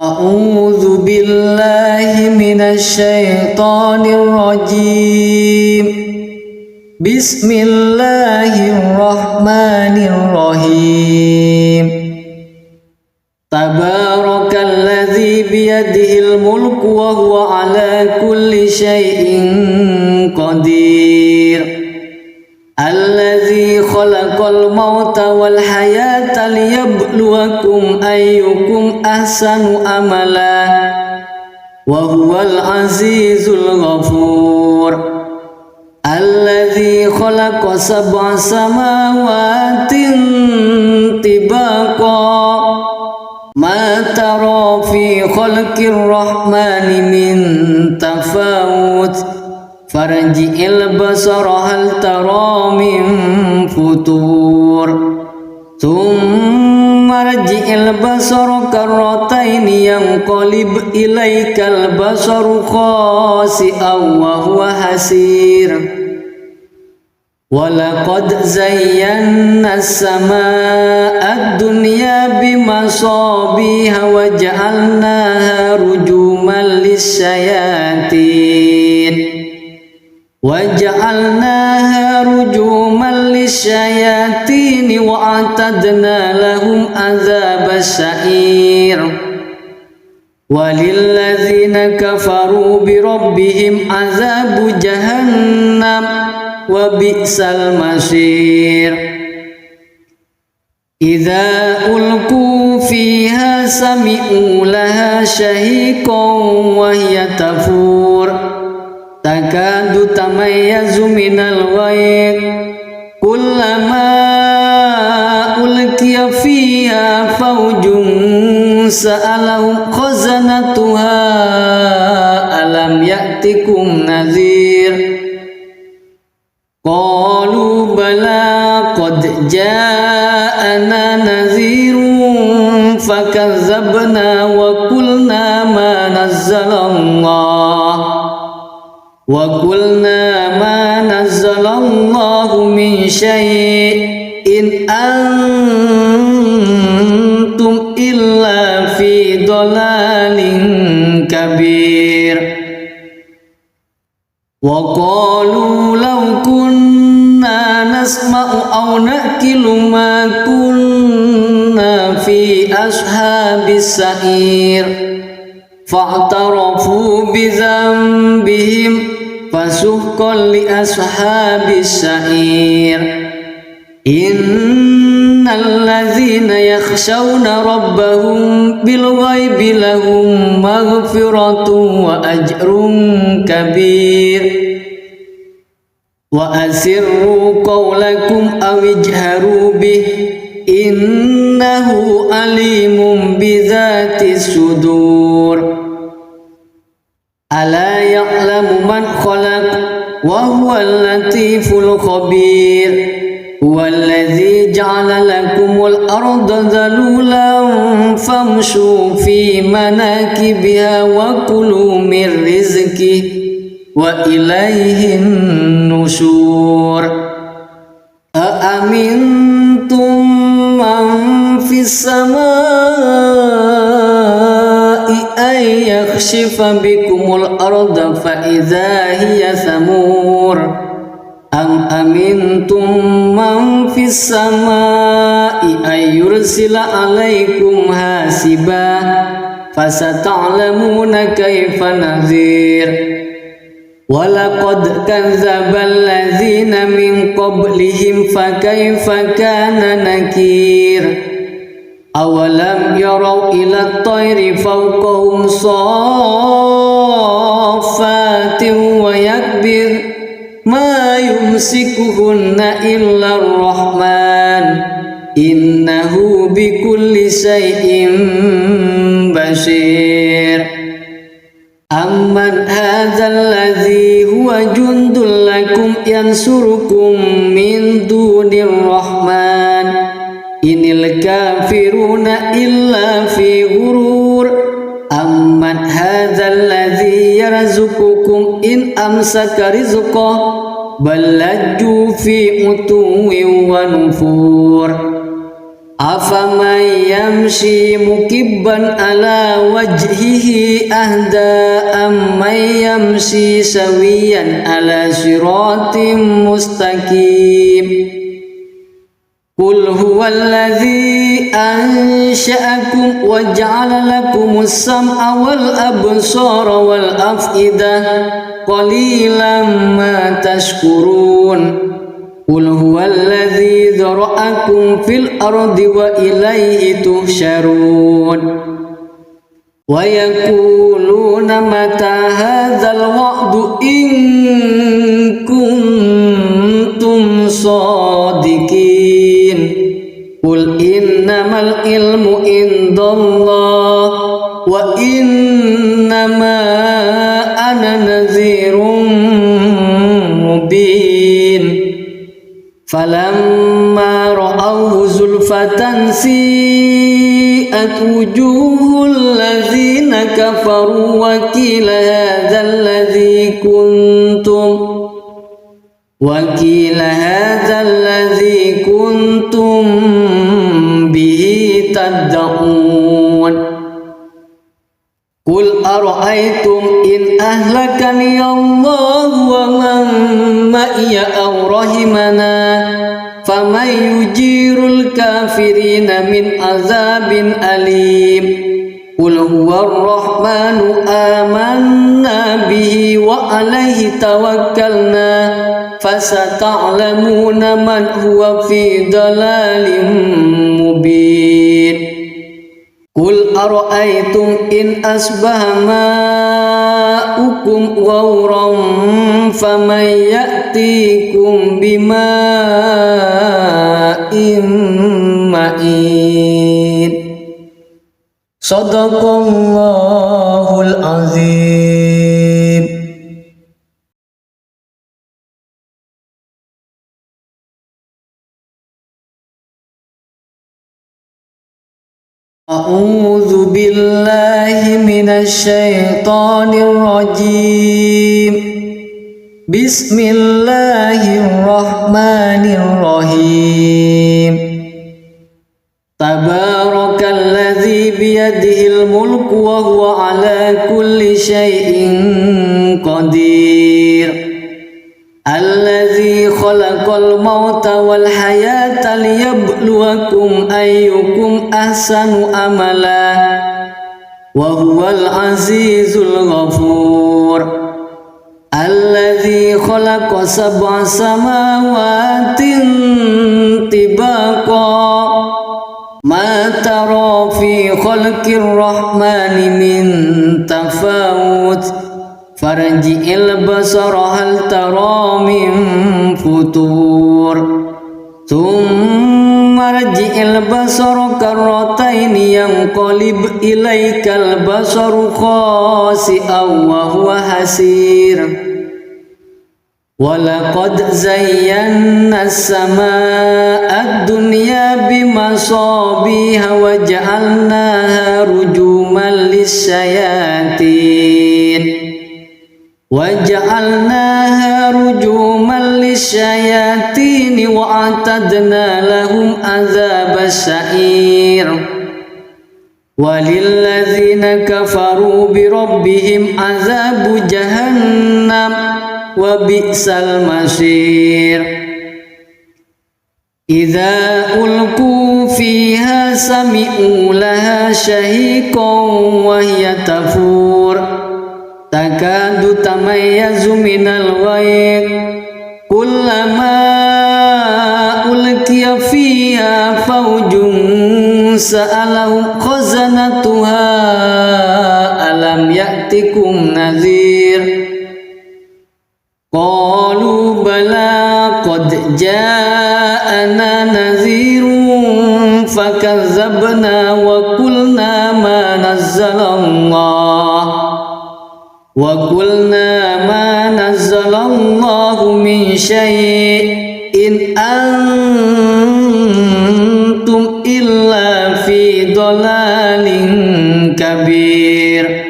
A'udzu billahi minasy syaithanir rajim. Bismillahirrahmanirrahim. Tabarakalladzi biyadihil mulku wa huwa ala kulli syai'in qadir. Alladzi khalaqal mauta wal hayata liyabluwakum ayyukum ahsanu amala wa huwal azizul ghafur. Alladzi khalaqa sab'a samawatin tibaqa ma tara fi khalqir rahmani min tafawut farji'il basara hal tara min futur thumma rji'il basara karrataini yanqalib ilaikal basaru khasi'an wa huwa hasir. Walaqad zayyana as-samaa'a ad-dunya bimasabiha wa ja'alnaha rujuman lis-syayatin وَجَعَلْنَاهَا رُجُومًا لِلشَّيَاطِينِ وَأَعْتَدْنَا لَهُمْ عَذَابَ السَّعِيرِ. وَلِلَّذِينَ كَفَرُوا بِرَبِّهِمْ عَذَابُ جَهَنَّمَ وَبِئْسَ الْمَصِيرُ. إِذَا أُلْقُوا فِيهَا سَمِعُوا لَهَا شَهِيقًا وَهِيَ تَفُورُ takadu tamayyazu minal ghayz kullama ulqiya fiha fawjun sa'alahum khazanatuha alam ya'tikum nadhir qalu bala qad ja'ana nadhirun fakazzabna wa qulna ma nazzalallah وَقُلْنَا مَا نَزَّلَ اللَّهُ مِنْ شَيْءٍ إِنْ أَنْتُمْ إِلَّا فِي ضَلَالٍ كَبِيرٍ. وَقَالُوا لَوْ كُنَّا نَسْمَعُ أَوْ نَعْقِلُ مَا كُنَّا فِي أَصْحَابِ السَّعِيرِ فَاعْتَرَفُوا بِذَنبِهِمْ فَسُحْقًا لِأَصْحَابِ السَّعِيرِ. إِنَّ الَّذِينَ يَخْشَوْنَ رَبَّهُمْ بِالْغَيْبِ لَهُمْ مَغْفِرَةٌ وَأَجْرٌ كَبِيرٌ. وَأَسِرُّوا قَوْلَكُمْ أَوِ اجْهَرُوا بِهِ إِنَّهُ عَلِيمٌ بِذَاتِ الصُّدُورِ. ألا يعلم من خلق وهو اللطيف الخبير. هو الذي جعل لكم الأرض ذلولا فامشوا في مناكبها وكلوا من رزقه وإليه النشور. أأمنتم من في السماء أن يخسف بكم الأرض فإذا هي ثمور أم أمنتم من في السماء أن يرسل عليكم حاسبا فستعلمون كيف نذير. وَلَقَدْ كَذَّبَ الَّذِينَ مِنْ قَبْلِهِمْ فَكَيْفَ كَانَ نَكِيرِ. أَوَلَمْ يَرَوْا إِلَى الطَّيْرِ فَوْقَهُمْ صَافَّاتٍ وَيَقْبِضْنَ مَا يُمْسِكُهُنَّ إِلَّا الرَّحْمَنُ إِنَّهُ بِكُلِّ شَيْءٍ بَصِيرٌ. أَمَّنْ هَذَا الَّذِي هُوَ جُنْدٌ لَكُمْ يَنْصُرُكُمْ مِنْ دُونِ الرَّحْمَنِ إِنِ الْكَافِرُونَ إِلَّا فِي غُرُورٍ. أَمَّنْ هَذَا الَّذِي يَرْزُقُكُمْ إِنْ أَمْسَكَ رِزْقَهُ بَلْ لَجُّوا فِي عُتُوٍّ وَنُفُورٍ. أفمن يمشي مكبا على وجهه أهدى أمن يمشي سويا على صراط مستقيم قل هو الذي أنشأكم وجعل لكم السمع والأبصار والأفئدة قليلا ما تشكرون قل هو الذي ذرأكم في الأرض وإليه تحشرون ويقولون متى هذا الوعد إن كنتم صادقين قل إنما العلم عند الله وإنما أنا نذير مبين فلما رأوه زلفة سيئت وجوه الذين كفروا وقيل هذا الذي كنتم به تدعون قل أرأيتم إن أهلكني الله ومن معي أو رحمنا فمن يجير الكافرين من عذاب أليم قل هو الرحمن آمنا به وعليه توكلنا فستعلمون من هو في ضلال مبين قل أرأيتم إن أصبح ماؤكم غورا فمن يأتيكم بماء معين صدق الله العظيم. أعوذ بالله من الشيطان الرجيم بسم الله الرحمن الرحيم تبارك الذي بيده الملك وهو على كل شيء قدير الذي خلق الموت والحياة ليبلوكم أيكم أحسن عملا وهو العزيز الغفور الذي خلق 7 سماوات طباقا ما ترى في خلق الرحمن من تفاوت فارجع البصر هل ترى من فطور ثم ارجع البصر كرتين ينقلب إليك البصر خاسئا وهو حسير ولقد زينا السماء الدنيا بمصابيح وجعلناها رجوما للشياطين وأعتدنا لهم عذاب السعير وللذين كفروا بربهم عذاب جهنم وبئس المصير إذا ألقوا فيها سمعوا لها شهيقا وهي تفور تكاد تميز من الغيظ كلما ألقي فيها فوج سألهم خزنتها ألم يأتكم نذير قالوا بلى قد جاءنا نذير فكذبنا وقلنا ما نزل الله من شيء إن أنتم إلا في ضلال كبير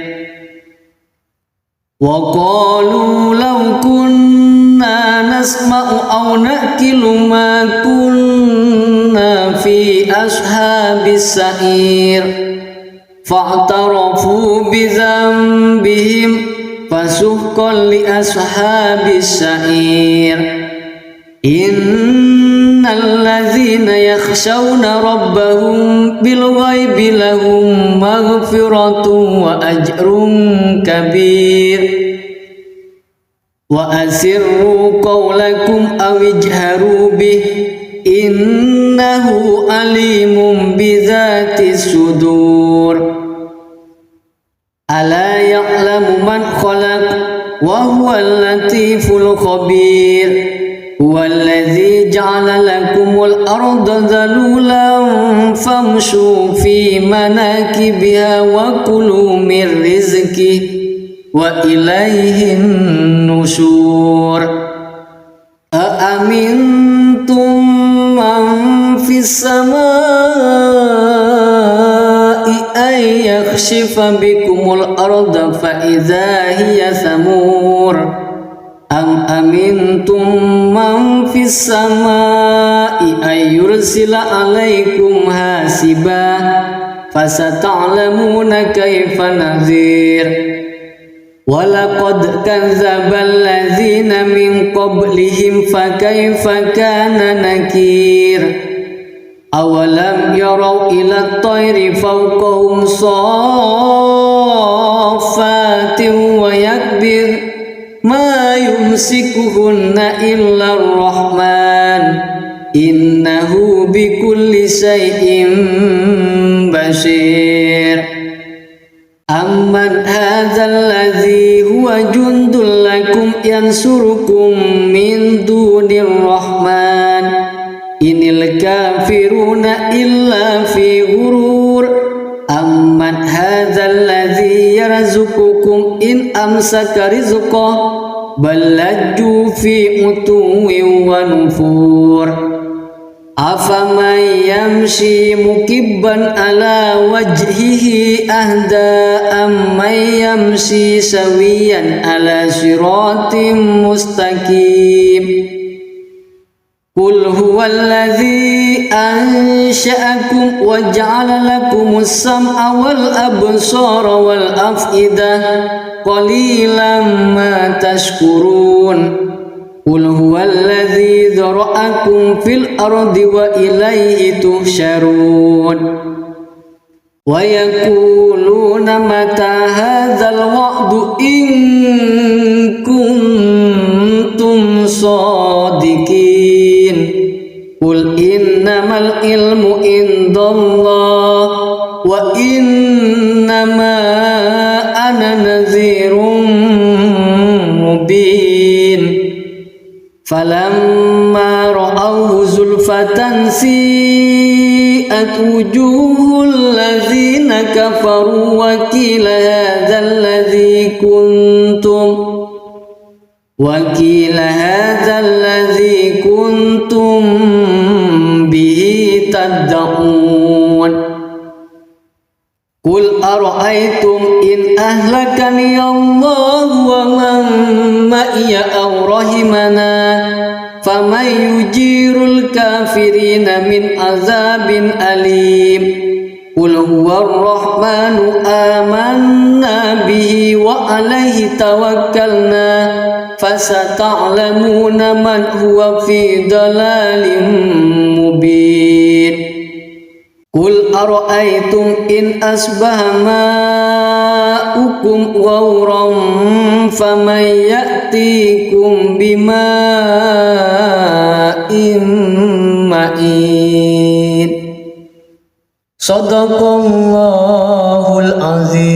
وقالوا لو كنا نسمع أو نأكل ما كنا كنا في أصحاب السعير فاعترفوا بذنبهم فسحقا لأصحاب السعير إن الذين يخشون ربهم بالغيب لهم مغفرة وأجر كبير وأسروا قولكم أو اجهروا به إنه عليم بذات الصدور ألا يعلم من خلق وهو اللطيف الخبير هو الذي جعل لكم الأرض ذلولا فامشوا في مناكبها وكلوا من رزقه وإليه النشور أأمنتم من في السماء أن يخسف بكم الأرض فإذا هي ثمور أم أمنتم من في السماء أن يرسل عليكم حاسبا فستعلمون كيف نذير ولقد كذب الذين من قبلهم فكيف كان نكير أولم يروا إلى الطير فوقهم صافات ويكبر ما يمسكهن إلا الرحمن إنه بكل شيء بصير أمن هذا الذي هو جند لكم ينصركم من دون الرحمن إن الكافرون إلا في غرور أمن هذا الذي يرزقكم إن أمسك رزقه بل لجوا في عتو ونفور أفمن يمشي مكبا على وجهه أهدى أمن يمشي سويا على صراط مستقيم قل هو الذي أنشأكم وجعل لكم السمع والأبصار والأفئدة قليلا ما تشكرون قل هو الذي ذرأكم في الأرض وإليه تحشرون ويقولون متى هذا الوعد إن كنتم صادقين قل إنما العلم عند الله وإنما أنا نذير مبين فلما رأوه زلفة سيئت وجوه الذين كفروا وقيل هذا الذي كنتم به تدعون قل أرأيتم إن أهلكني الله ومن معي أو رحمنا فمن يجير الكافرين من عذاب أليم قل هو الرحمن آمنا به وعليه توكلنا فستعلمون من هو في ضلال مبين قل أرأيتم إن أصبح ماؤكم غورا فمن يأتيكم بماء معين صدق الله العظيم.